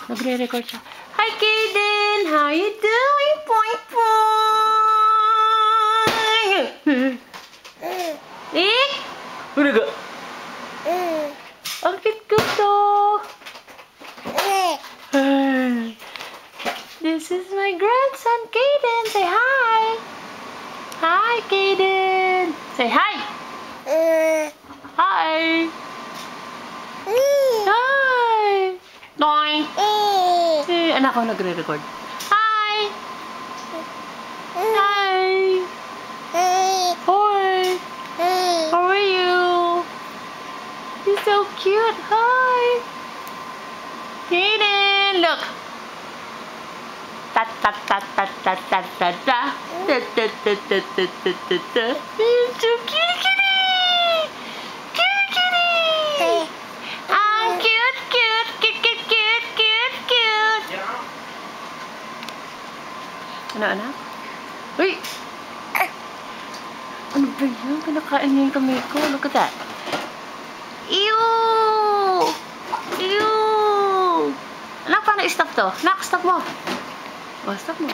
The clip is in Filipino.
Nagre-record siya. Hi, Kaden! How you doing? Point, point! Ik? Udah gak? Ang cute to. This is my grandson, Kaden. Say hi. Hi, Kaden. Say hi. Hi. Hi. Doing. Anak ko nagre-record. Hi. Hi. Hi. How are you? You're so cute. Hi. Kaden, look. Tat tat tat tat tat tat tat tat. Tat tat tat tat tat tat tat tat. You're so cute, kitty. Cute, kitty. Ah, cute, cute, cute, cute, cute, cute, cute. Ano? Uy! Ano ba yun? Kinakain niya yung kamay ko. Look at that. Ew! Ew! Anak, paano i-stop to? Anak, stop mo. Oh, stop mo.